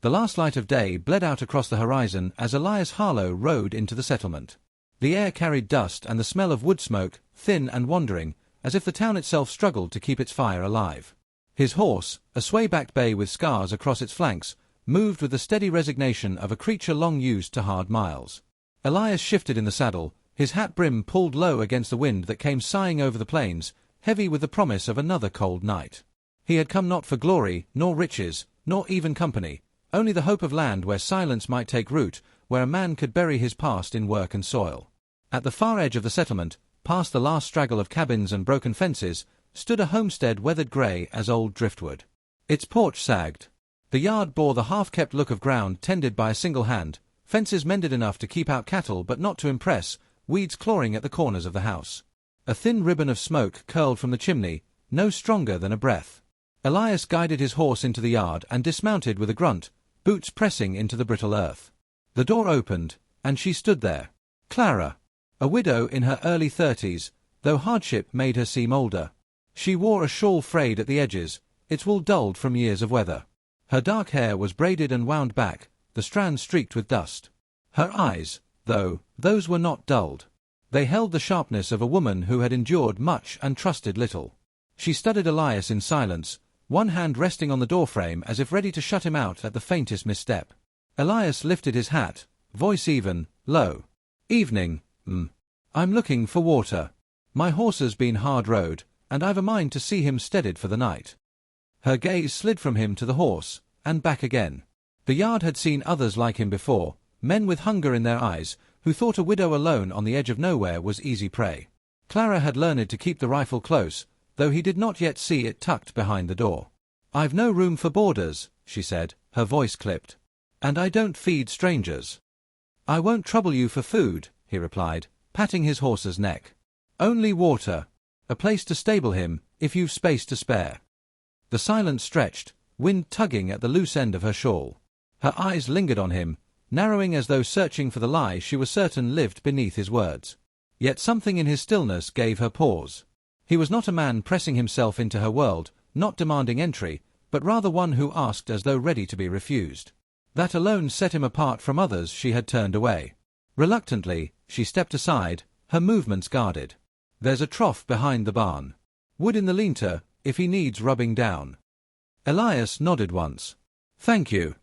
The last light of day bled out across the horizon as Elias Harlow rode into the settlement. The air carried dust and the smell of wood smoke, thin and wandering, as if the town itself struggled to keep its fire alive. His horse, a sway-backed bay with scars across its flanks, moved with the steady resignation of a creature long used to hard miles. Elias shifted in the saddle, his hat brim pulled low against the wind that came sighing over the plains, heavy with the promise of another cold night. He had come not for glory, nor riches, nor even company, only the hope of land where silence might take root, where a man could bury his past in work and soil. At the far edge of the settlement, past the last straggle of cabins and broken fences, stood a homestead weathered grey as old driftwood. Its porch sagged. The yard bore the half-kept look of ground tended by a single hand, fences mended enough to keep out cattle but not to impress, weeds clawing at the corners of the house. A thin ribbon of smoke curled from the chimney, no stronger than a breath. Elias guided his horse into the yard and dismounted with a grunt, boots pressing into the brittle earth. The door opened, and she stood there. Clara. A widow in her early 30s, though hardship made her seem older. She wore a shawl frayed at the edges, its wool dulled from years of weather. Her dark hair was braided and wound back, the strands streaked with dust. Her eyes, though, those were not dulled. They held the sharpness of a woman who had endured much and trusted little. She studied Elias in silence, one hand resting on the doorframe as if ready to shut him out at the faintest misstep. Elias lifted his hat, voice even, low. Evening, I'm looking for water. My horse has been hard rode, and I've a mind to see him steadied for the night. Her gaze slid from him to the horse, and back again. The yard had seen others like him before, men with hunger in their eyes, who thought a widow alone on the edge of nowhere was easy prey. Clara had learned to keep the rifle close, though he did not yet see it tucked behind the door. I've no room for boarders, she said, her voice clipped. And I don't feed strangers. I won't trouble you for food, he replied, patting his horse's neck. Only water. A place to stable him, if you've space to spare. The silence stretched, wind tugging at the loose end of her shawl. Her eyes lingered on him, narrowing as though searching for the lie she was certain lived beneath his words. Yet something in his stillness gave her pause. He was not a man pressing himself into her world, not demanding entry, but rather one who asked as though ready to be refused. That alone set him apart from others she had turned away. Reluctantly, she stepped aside, her movements guarded. There's a trough behind the barn. Wood in the lean-to, if he needs rubbing down. Elias nodded once. Thank you.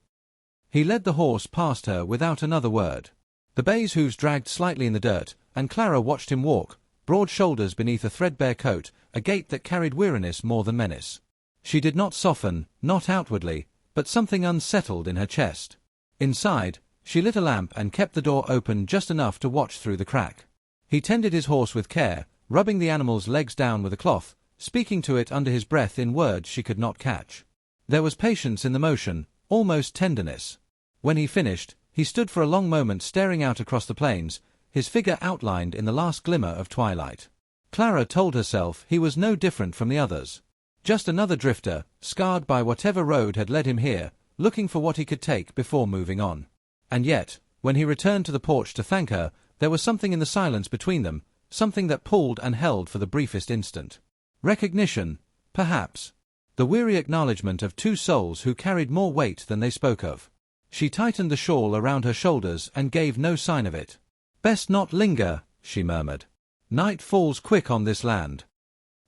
He led the horse past her without another word. The bay's hooves dragged slightly in the dirt, and Clara watched him walk, broad shoulders beneath a threadbare coat, a gait that carried weariness more than menace. She did not soften, not outwardly, but something unsettled in her chest. Inside, she lit a lamp and kept the door open just enough to watch through the crack. He tended his horse with care, rubbing the animal's legs down with a cloth, speaking to it under his breath in words she could not catch. There was patience in the motion, almost tenderness. When he finished, he stood for a long moment staring out across the plains, his figure outlined in the last glimmer of twilight. Clara told herself he was no different from the others. Just another drifter, scarred by whatever road had led him here, looking for what he could take before moving on. And yet, when he returned to the porch to thank her, there was something in the silence between them, something that pulled and held for the briefest instant. Recognition, perhaps. The weary acknowledgement of two souls who carried more weight than they spoke of. She tightened the shawl around her shoulders and gave no sign of it. Best not linger, she murmured. Night falls quick on this land.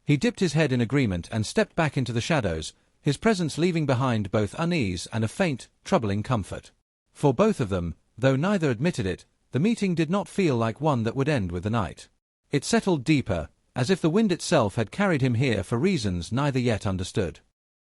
He dipped his head in agreement and stepped back into the shadows, his presence leaving behind both unease and a faint, troubling comfort. For both of them, though neither admitted it, the meeting did not feel like one that would end with the night. It settled deeper, as if the wind itself had carried him here for reasons neither yet understood.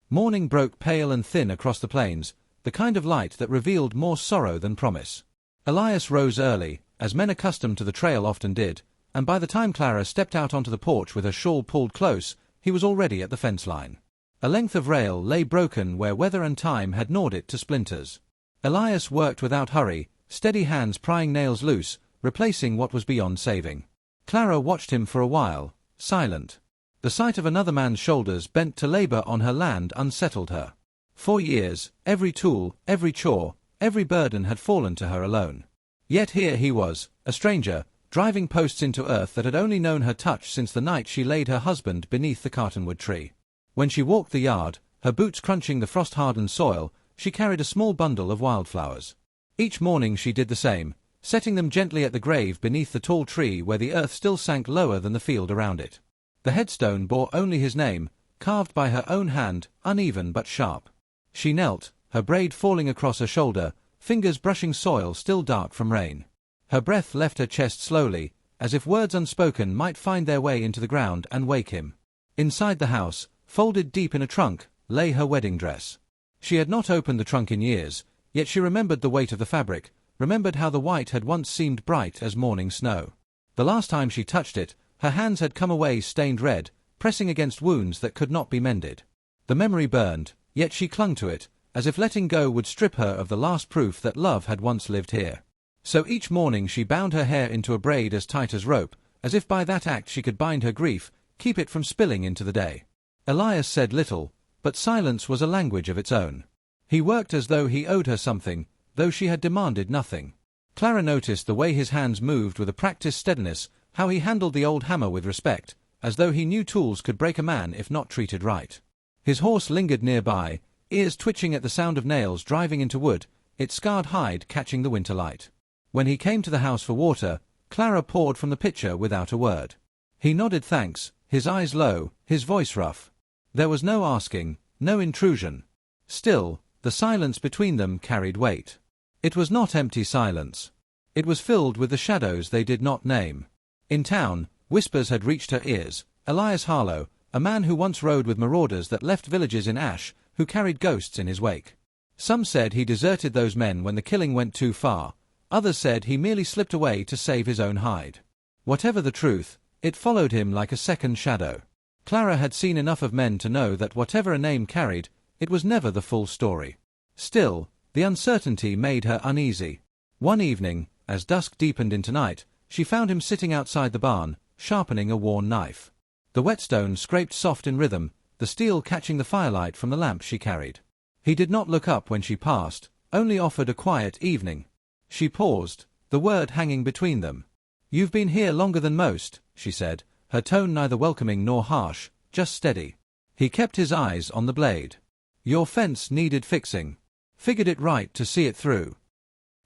Morning broke pale and thin across the plains, the kind of light that revealed more sorrow than promise. Elias rose early, as men accustomed to the trail often did, and by the time Clara stepped out onto the porch with her shawl pulled close, he was already at the fence line. A length of rail lay broken where weather and time had gnawed it to splinters. Elias worked without hurry, steady hands prying nails loose, replacing what was beyond saving. Clara watched him for a while, silent. The sight of another man's shoulders bent to labor on her land unsettled her. For years, every tool, every chore, every burden had fallen to her alone. Yet here he was, a stranger, driving posts into earth that had only known her touch since the night she laid her husband beneath the cottonwood tree. When she walked the yard, her boots crunching the frost-hardened soil, she carried a small bundle of wildflowers. Each morning she did the same, setting them gently at the grave beneath the tall tree where the earth still sank lower than the field around it. The headstone bore only his name, carved by her own hand, uneven but sharp. She knelt, her braid falling across her shoulder, fingers brushing soil still dark from rain. Her breath left her chest slowly, as if words unspoken might find their way into the ground and wake him. Inside the house, folded deep in a trunk, lay her wedding dress. She had not opened the trunk in years, yet she remembered the weight of the fabric, remembered how the white had once seemed bright as morning snow. The last time she touched it, her hands had come away stained red, pressing against wounds that could not be mended. The memory burned, yet she clung to it, as if letting go would strip her of the last proof that love had once lived here. So each morning she bound her hair into a braid as tight as rope, as if by that act she could bind her grief, keep it from spilling into the day. Elias said little, but silence was a language of its own. He worked as though he owed her something, though she had demanded nothing. Clara noticed the way his hands moved with a practiced steadiness, how he handled the old hammer with respect, as though he knew tools could break a man if not treated right. His horse lingered nearby, ears twitching at the sound of nails driving into wood, its scarred hide catching the winter light. When he came to the house for water, Clara poured from the pitcher without a word. He nodded thanks, his eyes low, his voice rough. There was no asking, no intrusion. Still, the silence between them carried weight. It was not empty silence. It was filled with the shadows they did not name. In town, whispers had reached her ears. Elias Harlow, a man who once rode with marauders that left villages in ash, who carried ghosts in his wake. Some said he deserted those men when the killing went too far. Others said he merely slipped away to save his own hide. Whatever the truth, it followed him like a second shadow. Clara had seen enough of men to know that whatever a name carried, it was never the full story. Still, the uncertainty made her uneasy. One evening, as dusk deepened into night, she found him sitting outside the barn, sharpening a worn knife. The whetstone scraped soft in rhythm, the steel catching the firelight from the lamp she carried. He did not look up when she passed, only offered a quiet evening. She paused, the word hanging between them. "You've been here longer than most," she said, her tone neither welcoming nor harsh, just steady. He kept his eyes on the blade. "Your fence needed fixing. Figured it right to see it through."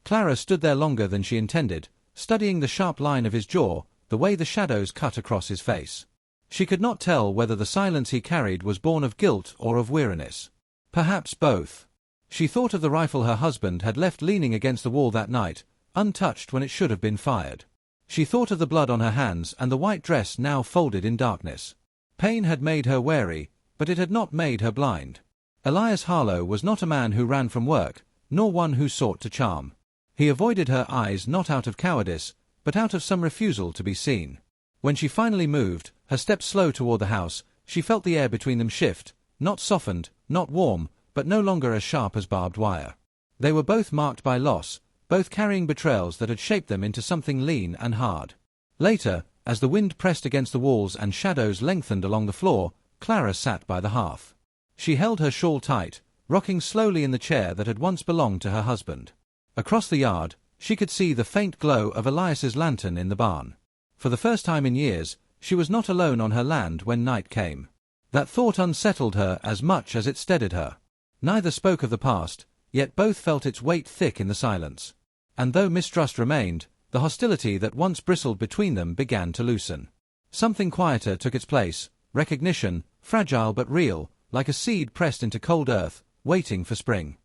Clara stood there longer than she intended, studying the sharp line of his jaw, the way the shadows cut across his face. She could not tell whether the silence he carried was born of guilt or of weariness. Perhaps both. She thought of the rifle her husband had left leaning against the wall that night, untouched when it should have been fired. She thought of the blood on her hands and the white dress now folded in darkness. Pain had made her wary, but it had not made her blind. Elias Harlow was not a man who ran from work, nor one who sought to charm. He avoided her eyes not out of cowardice, but out of some refusal to be seen. When she finally moved, her steps slow toward the house, she felt the air between them shift, not softened, not warm, but no longer as sharp as barbed wire. They were both marked by loss, both carrying betrayals that had shaped them into something lean and hard. Later, as the wind pressed against the walls and shadows lengthened along the floor, Clara sat by the hearth. She held her shawl tight, rocking slowly in the chair that had once belonged to her husband. Across the yard, she could see the faint glow of Elias's lantern in the barn. For the first time in years, she was not alone on her land when night came. That thought unsettled her as much as it steadied her. Neither spoke of the past, yet both felt its weight thick in the silence. And though mistrust remained, the hostility that once bristled between them began to loosen. Something quieter took its place, recognition, fragile but real, like a seed pressed into cold earth, waiting for spring.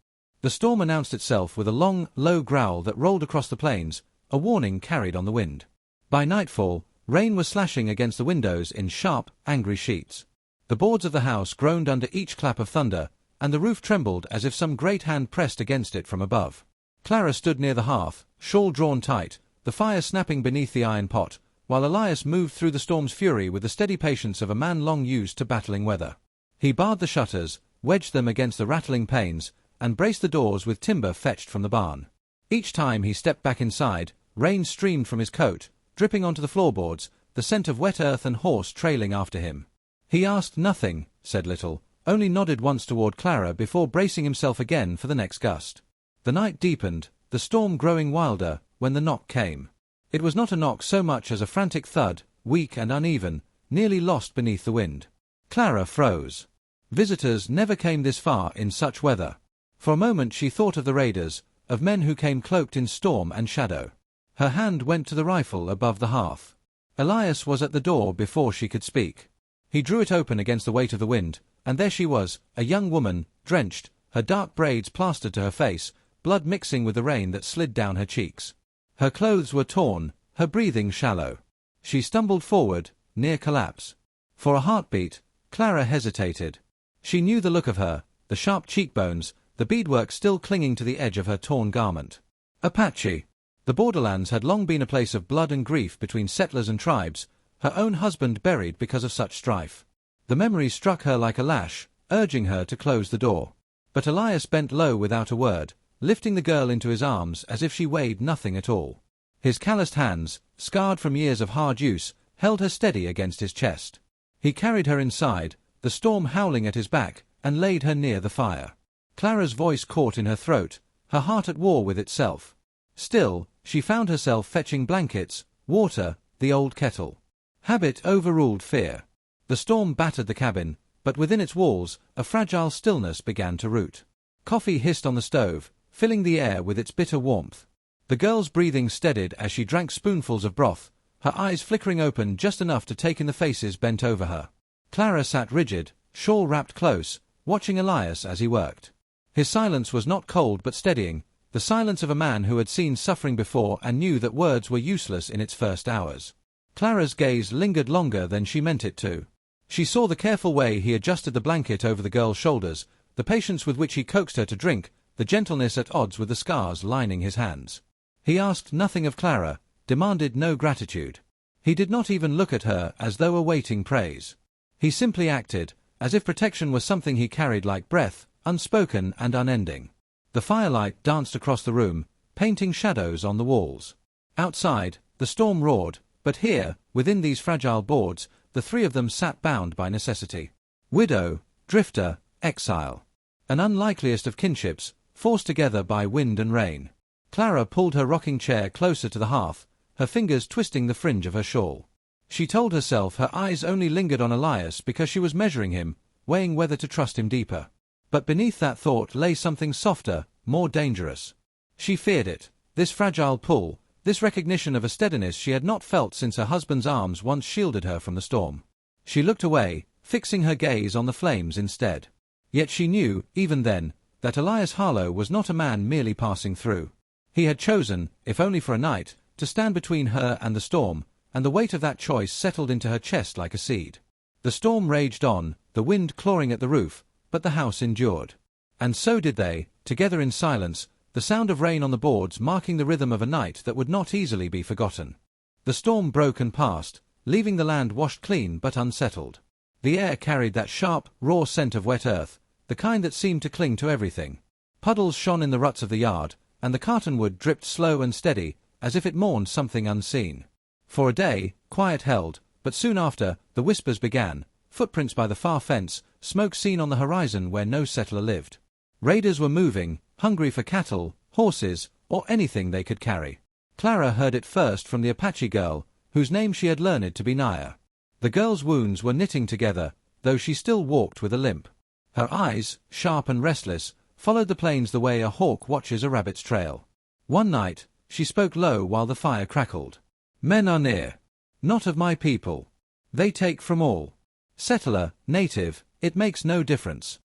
The storm announced itself with a long, low growl that rolled across the plains, a warning carried on the wind. By nightfall, rain was slashing against the windows in sharp, angry sheets. The boards of the house groaned under each clap of thunder, and the roof trembled as if some great hand pressed against it from above. Clara stood near the hearth, shawl drawn tight, the fire snapping beneath the iron pot, while Elias moved through the storm's fury with the steady patience of a man long used to battling weather. He barred the shutters, wedged them against the rattling panes, and braced the doors with timber fetched from the barn. Each time he stepped back inside, rain streamed from his coat, dripping onto the floorboards, the scent of wet earth and horse trailing after him. He asked nothing, said little, only nodded once toward Clara before bracing himself again for the next gust. The night deepened, the storm growing wilder, when the knock came. It was not a knock so much as a frantic thud, weak and uneven, nearly lost beneath the wind. Clara froze. Visitors never came this far in such weather. For a moment she thought of the raiders, of men who came cloaked in storm and shadow. Her hand went to the rifle above the hearth. Elias was at the door before she could speak. He drew it open against the weight of the wind, and there she was, a young woman, drenched, her dark braids plastered to her face, blood mixing with the rain that slid down her cheeks. Her clothes were torn, her breathing shallow. She stumbled forward, near collapse. For a heartbeat, Clara hesitated. She knew the look of her, the sharp cheekbones, the beadwork still clinging to the edge of her torn garment. Apache. The borderlands had long been a place of blood and grief between settlers and tribes, her own husband buried because of such strife. The memory struck her like a lash, urging her to close the door. But Elias bent low without a word, lifting the girl into his arms as if she weighed nothing at all. His calloused hands, scarred from years of hard use, held her steady against his chest. He carried her inside, the storm howling at his back, and laid her near the fire. Clara's voice caught in her throat, her heart at war with itself. Still, she found herself fetching blankets, water, the old kettle. Habit overruled fear. The storm battered the cabin, but within its walls, a fragile stillness began to root. Coffee hissed on the stove, filling the air with its bitter warmth. The girl's breathing steadied as she drank spoonfuls of broth, her eyes flickering open just enough to take in the faces bent over her. Clara sat rigid, shawl wrapped close, watching Elias as he worked. His silence was not cold but steadying, the silence of a man who had seen suffering before and knew that words were useless in its first hours. Clara's gaze lingered longer than she meant it to. She saw the careful way he adjusted the blanket over the girl's shoulders, the patience with which he coaxed her to drink, the gentleness at odds with the scars lining his hands. He asked nothing of Clara, demanded no gratitude. He did not even look at her as though awaiting praise. He simply acted, as if protection was something he carried like breath, unspoken and unending. The firelight danced across the room, painting shadows on the walls. Outside, the storm roared, but here, within these fragile boards, the three of them sat bound by necessity. Widow, drifter, exile. An unlikeliest of kinships, forced together by wind and rain. Clara pulled her rocking chair closer to the hearth, her fingers twisting the fringe of her shawl. She told herself her eyes only lingered on Elias because she was measuring him, weighing whether to trust him deeper. But beneath that thought lay something softer, more dangerous. She feared it, this fragile pull, this recognition of a steadiness she had not felt since her husband's arms once shielded her from the storm. She looked away, fixing her gaze on the flames instead. Yet she knew, even then, that Elias Harlow was not a man merely passing through. He had chosen, if only for a night, to stand between her and the storm, and the weight of that choice settled into her chest like a seed. The storm raged on, the wind clawing at the roof, but the house endured. And so did they, together in silence, the sound of rain on the boards marking the rhythm of a night that would not easily be forgotten. The storm broke and passed, leaving the land washed clean but unsettled. The air carried that sharp, raw scent of wet earth, the kind that seemed to cling to everything. Puddles shone in the ruts of the yard, and the cottonwood dripped slow and steady, as if it mourned something unseen. For a day, quiet held, but soon after, the whispers began, footprints by the far fence, smoke seen on the horizon where no settler lived. Raiders were moving, hungry for cattle, horses, or anything they could carry. Clara heard it first from the Apache girl, whose name she had learned to be Naya. The girl's wounds were knitting together, though she still walked with a limp. Her eyes, sharp and restless, followed the plains the way a hawk watches a rabbit's trail. One night, she spoke low while the fire crackled. "Men are near. Not of my people. They take from all. Settler, native, it makes no difference."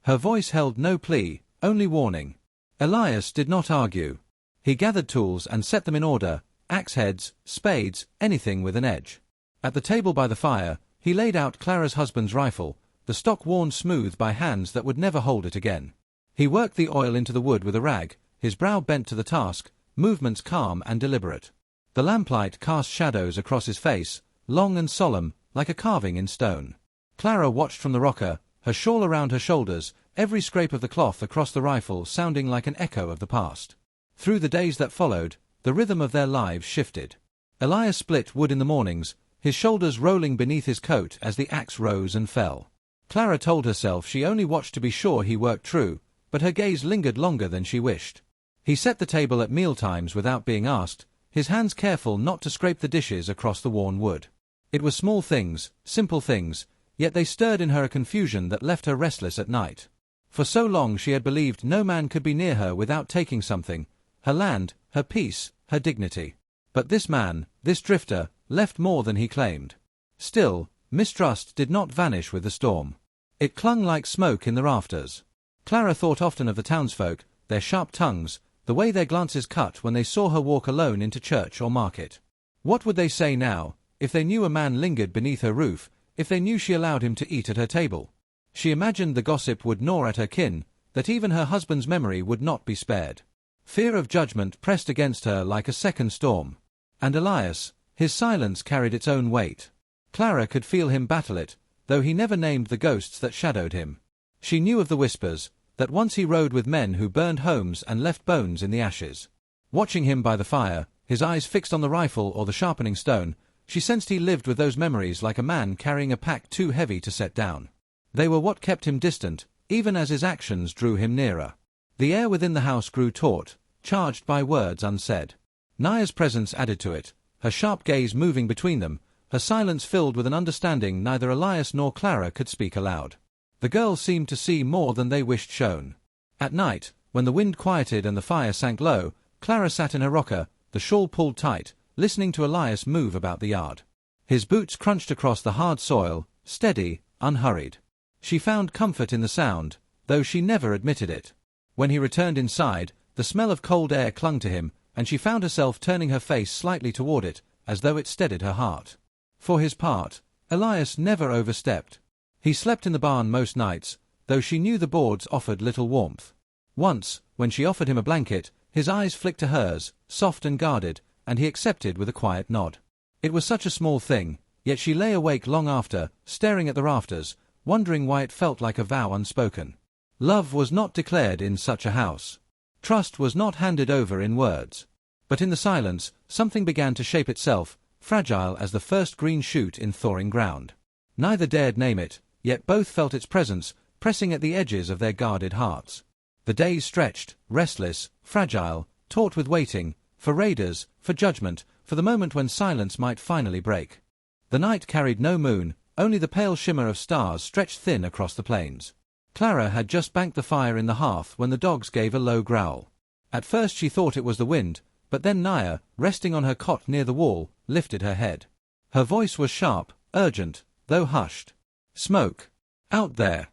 Her voice held no plea, only warning. Elias did not argue. He gathered tools and set them in order, axe heads, spades, anything with an edge. At the table by the fire, he laid out Clara's husband's rifle, the stock worn smooth by hands that would never hold it again. He worked the oil into the wood with a rag, his brow bent to the task, movements calm and deliberate. The lamplight cast shadows across his face, long and solemn, like a carving in stone. Clara watched from the rocker, her shawl around her shoulders, every scrape of the cloth across the rifle sounding like an echo of the past. Through the days that followed, the rhythm of their lives shifted. Elias split wood in the mornings, his shoulders rolling beneath his coat as the axe rose and fell. Clara told herself she only watched to be sure he worked true, but her gaze lingered longer than she wished. He set the table at mealtimes without being asked, his hands careful not to scrape the dishes across the worn wood. It was small things, simple things, yet they stirred in her a confusion that left her restless at night. For so long she had believed no man could be near her without taking something, her land, her peace, her dignity. But this man, this drifter, left more than he claimed. Still, mistrust did not vanish with the storm. It clung like smoke in the rafters. Clara thought often of the townsfolk, their sharp tongues, the way their glances cut when they saw her walk alone into church or market. What would they say now, if they knew a man lingered beneath her roof, if they knew she allowed him to eat at her table? She imagined the gossip would gnaw at her kin, that even her husband's memory would not be spared. Fear of judgment pressed against her like a second storm. And Elias, his silence carried its own weight. Clara could feel him battle it, though he never named the ghosts that shadowed him. She knew of the whispers, that once he rode with men who burned homes and left bones in the ashes. Watching him by the fire, his eyes fixed on the rifle or the sharpening stone, she sensed he lived with those memories like a man carrying a pack too heavy to set down. They were what kept him distant, even as his actions drew him nearer. The air within the house grew taut, charged by words unsaid. Naya's presence added to it, her sharp gaze moving between them, her silence filled with an understanding neither Elias nor Clara could speak aloud. The girls seemed to see more than they wished shown. At night, when the wind quieted and the fire sank low, Clara sat in her rocker, the shawl pulled tight, listening to Elias move about the yard. His boots crunched across the hard soil, steady, unhurried. She found comfort in the sound, though she never admitted it. When he returned inside, the smell of cold air clung to him, and she found herself turning her face slightly toward it, as though it steadied her heart. For his part, Elias never overstepped. He slept in the barn most nights, though she knew the boards offered little warmth. Once, when she offered him a blanket, his eyes flicked to hers, soft and guarded, and he accepted with a quiet nod. It was such a small thing, yet she lay awake long after, staring at the rafters, wondering why it felt like a vow unspoken. Love was not declared in such a house. Trust was not handed over in words. But in the silence, something began to shape itself, fragile as the first green shoot in thawing ground. Neither dared name it, yet both felt its presence, pressing at the edges of their guarded hearts. The days stretched, restless, fragile, taut with waiting, for raiders, for judgment, for the moment when silence might finally break. The night carried no moon, only the pale shimmer of stars stretched thin across the plains. Clara had just banked the fire in the hearth when the dogs gave a low growl. At first she thought it was the wind, but then Naya, resting on her cot near the wall, lifted her head. Her voice was sharp, urgent, though hushed. "Smoke. Out there."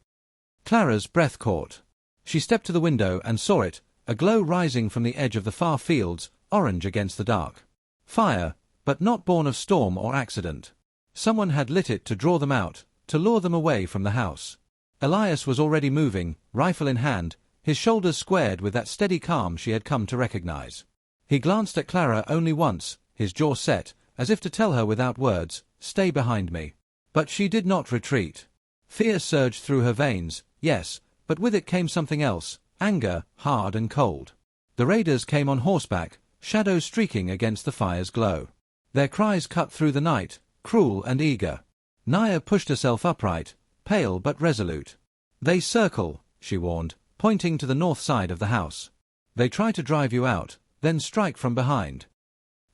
Clara's breath caught. She stepped to the window and saw it, a glow rising from the edge of the far fields, orange against the dark. Fire, but not born of storm or accident. Someone had lit it to draw them out, to lure them away from the house. Elias was already moving, rifle in hand, his shoulders squared with that steady calm she had come to recognize. He glanced at Clara only once, his jaw set, as if to tell her without words, "Stay behind me." But she did not retreat. Fear surged through her veins, yes, but with it came something else, anger, hard and cold. The raiders came on horseback, shadows streaking against the fire's glow. Their cries cut through the night, cruel and eager. Naya pushed herself upright, pale but resolute. "They circle," she warned, pointing to the north side of the house. "They try to drive you out, then strike from behind."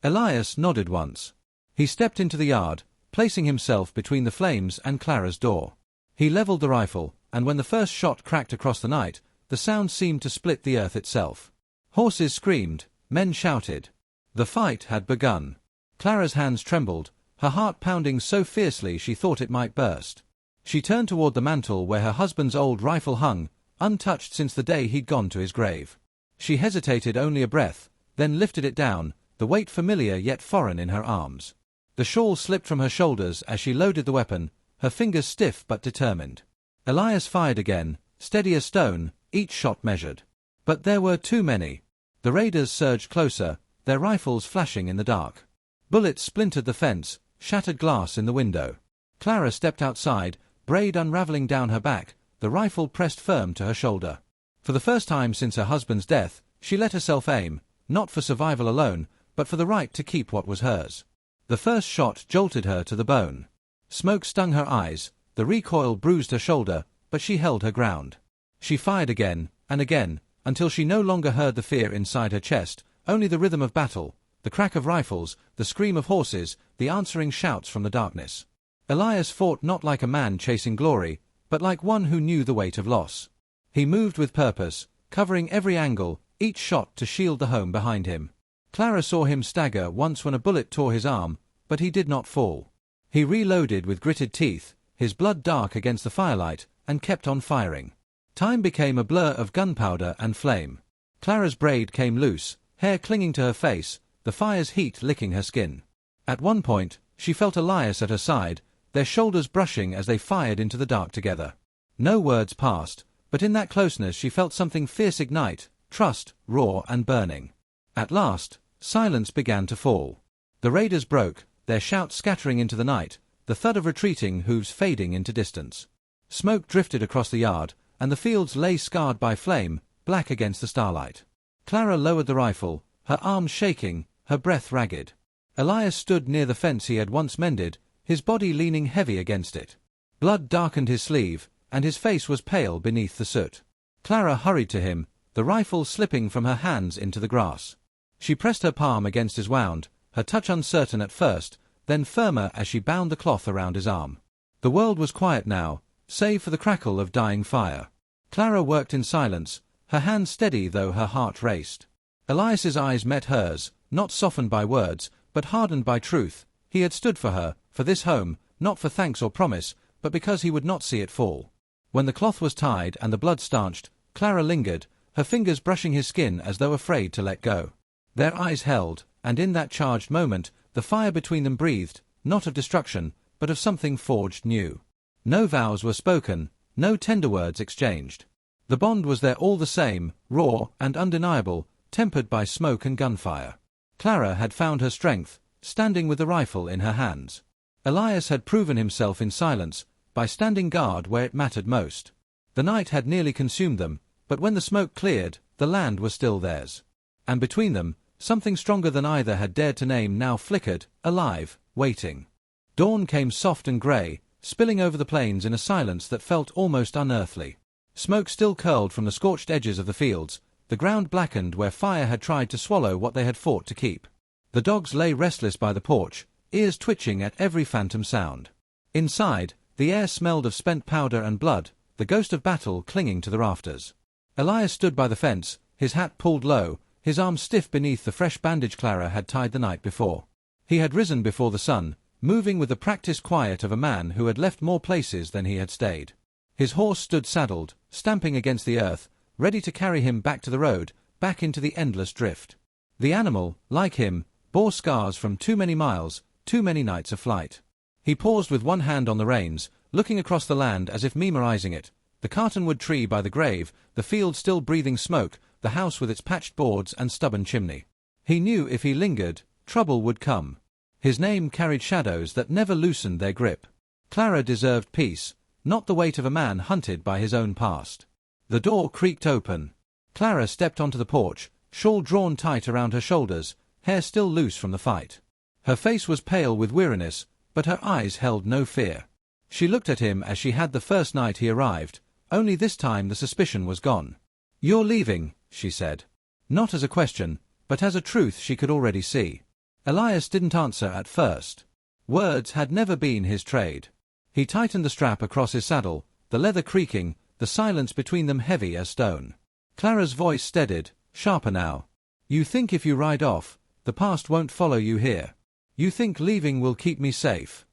Elias nodded once. He stepped into the yard, placing himself between the flames and Clara's door. He leveled the rifle, and when the first shot cracked across the night, the sound seemed to split the earth itself. Horses screamed, men shouted. The fight had begun. Clara's hands trembled, her heart pounding so fiercely she thought it might burst. She turned toward the mantel where her husband's old rifle hung, untouched since the day he'd gone to his grave. She hesitated only a breath, then lifted it down, the weight familiar yet foreign in her arms. The shawl slipped from her shoulders as she loaded the weapon, her fingers stiff but determined. Elias fired again, steady as stone, each shot measured. But there were too many. The raiders surged closer, their rifles flashing in the dark. Bullets splintered the fence, shattered glass in the window. Clara stepped outside, braid unraveling down her back, the rifle pressed firm to her shoulder. For the first time since her husband's death, she let herself aim, not for survival alone, but for the right to keep what was hers. The first shot jolted her to the bone. Smoke stung her eyes, the recoil bruised her shoulder, but she held her ground. She fired again, and again, until she no longer heard the fear inside her chest, only the rhythm of battle, the crack of rifles, the scream of horses, the answering shouts from the darkness. Elias fought not like a man chasing glory, but like one who knew the weight of loss. He moved with purpose, covering every angle, each shot to shield the home behind him. Clara saw him stagger once when a bullet tore his arm, but he did not fall. He reloaded with gritted teeth, his blood dark against the firelight, and kept on firing. Time became a blur of gunpowder and flame. Clara's braid came loose, hair clinging to her face, the fire's heat licking her skin. At one point, she felt Elias at her side, their shoulders brushing as they fired into the dark together. No words passed, but in that closeness she felt something fierce ignite, trust, raw and burning. At last, silence began to fall. The raiders broke, their shouts scattering into the night, the thud of retreating hooves fading into distance. Smoke drifted across the yard, and the fields lay scarred by flame, black against the starlight. Clara lowered the rifle, her arms shaking, her breath ragged. Elias stood near the fence he had once mended, his body leaning heavy against it. Blood darkened his sleeve, and his face was pale beneath the soot. Clara hurried to him, the rifle slipping from her hands into the grass. She pressed her palm against his wound, her touch uncertain at first, then firmer as she bound the cloth around his arm. The world was quiet now, save for the crackle of dying fire. Clara worked in silence, her hands steady though her heart raced. Elias's eyes met hers, not softened by words, but hardened by truth. He had stood for her, for this home, not for thanks or promise, but because he would not see it fall. When the cloth was tied and the blood stanched, Clara lingered, her fingers brushing his skin as though afraid to let go. Their eyes held, and in that charged moment, the fire between them breathed, not of destruction, but of something forged new. No vows were spoken, no tender words exchanged. The bond was there all the same, raw and undeniable, tempered by smoke and gunfire. Clara had found her strength, standing with the rifle in her hands. Elias had proven himself in silence, by standing guard where it mattered most. The night had nearly consumed them, but when the smoke cleared, the land was still theirs. And between them, something stronger than either had dared to name now flickered, alive, waiting. Dawn came soft and grey, spilling over the plains in a silence that felt almost unearthly. Smoke still curled from the scorched edges of the fields, the ground blackened where fire had tried to swallow what they had fought to keep. The dogs lay restless by the porch, ears twitching at every phantom sound. Inside, the air smelled of spent powder and blood, the ghost of battle clinging to the rafters. Elias stood by the fence, his hat pulled low, his arms stiff beneath the fresh bandage Clara had tied the night before. He had risen before the sun, moving with the practiced quiet of a man who had left more places than he had stayed. His horse stood saddled, stamping against the earth, ready to carry him back to the road, back into the endless drift. The animal, like him, bore scars from too many miles, too many nights of flight. He paused with one hand on the reins, looking across the land as if memorizing it, the cottonwood tree by the grave, the field still breathing smoke, the house with its patched boards and stubborn chimney. He knew if he lingered, trouble would come. His name carried shadows that never loosened their grip. Clara deserved peace, not the weight of a man hunted by his own past. The door creaked open. Clara stepped onto the porch, shawl drawn tight around her shoulders, hair still loose from the fight. Her face was pale with weariness, but her eyes held no fear. She looked at him as she had the first night he arrived, only this time the suspicion was gone. "You're leaving," she said. Not as a question, but as a truth she could already see. Elias didn't answer at first. Words had never been his trade. He tightened the strap across his saddle, the leather creaking, the silence between them heavy as stone. Clara's voice steadied, sharper now. "You think if you ride off, the past won't follow you here. You think leaving will keep me safe."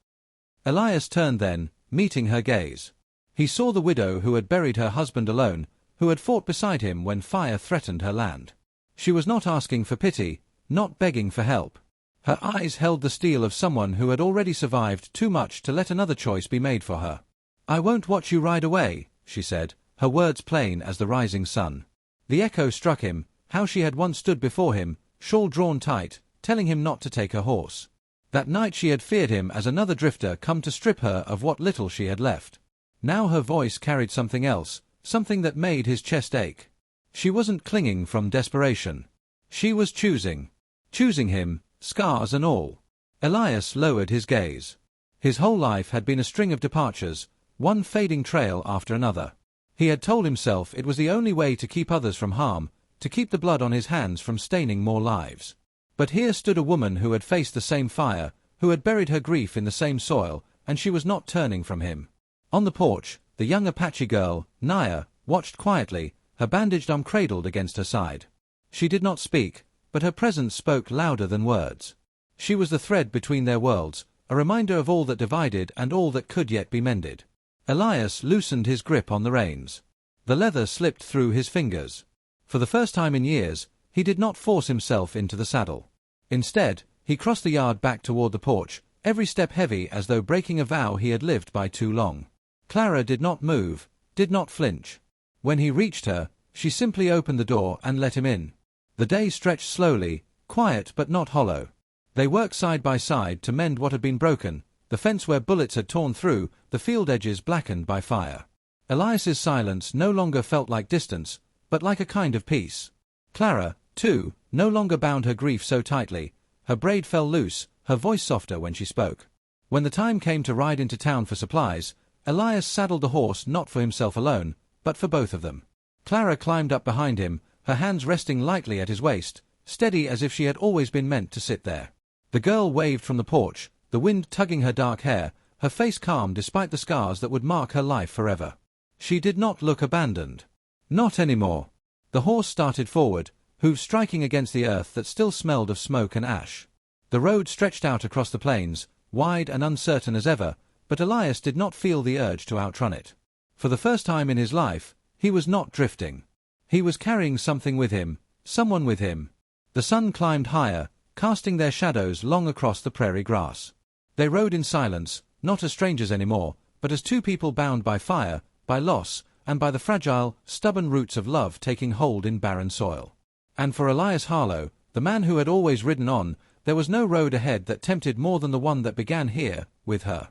Elias turned then, meeting her gaze. He saw the widow who had buried her husband alone, who had fought beside him when fire threatened her land. She was not asking for pity, not begging for help. Her eyes held the steel of someone who had already survived too much to let another choice be made for her. "I won't watch you ride away," she said, her words plain as the rising sun. The echo struck him, how she had once stood before him, shawl drawn tight, telling him not to take her horse. That night she had feared him as another drifter come to strip her of what little she had left. Now her voice carried something else, something that made his chest ache. She wasn't clinging from desperation. She was choosing. Choosing him, scars and all. Elias lowered his gaze. His whole life had been a string of departures, one fading trail after another. He had told himself it was the only way to keep others from harm, to keep the blood on his hands from staining more lives. But here stood a woman who had faced the same fire, who had buried her grief in the same soil, and she was not turning from him. On the porch, the young Apache girl, Naya, watched quietly, her bandaged arm cradled against her side. She did not speak, but her presence spoke louder than words. She was the thread between their worlds, a reminder of all that divided and all that could yet be mended. Elias loosened his grip on the reins. The leather slipped through his fingers. For the first time in years, he did not force himself into the saddle. Instead, he crossed the yard back toward the porch, every step heavy as though breaking a vow he had lived by too long. Clara did not move, did not flinch. When he reached her, she simply opened the door and let him in. The day stretched slowly, quiet but not hollow. They worked side by side to mend what had been broken, the fence where bullets had torn through, the field edges blackened by fire. Elias's silence no longer felt like distance, but like a kind of peace. Clara, too, no longer bound her grief so tightly. Her braid fell loose, her voice softer when she spoke. When the time came to ride into town for supplies, Elias saddled the horse not for himself alone, but for both of them. Clara climbed up behind him, her hands resting lightly at his waist, steady as if she had always been meant to sit there. The girl waved from the porch, the wind tugging her dark hair, her face calm despite the scars that would mark her life forever. She did not look abandoned. Not anymore. The horse started forward, hooves striking against the earth that still smelled of smoke and ash. The road stretched out across the plains, wide and uncertain as ever, but Elias did not feel the urge to outrun it. For the first time in his life, he was not drifting. He was carrying something with him, someone with him. The sun climbed higher, casting their shadows long across the prairie grass. They rode in silence, not as strangers anymore, but as two people bound by fire, by loss, and by the fragile, stubborn roots of love taking hold in barren soil. And for Elias Harlow, the man who had always ridden on, there was no road ahead that tempted more than the one that began here, with her.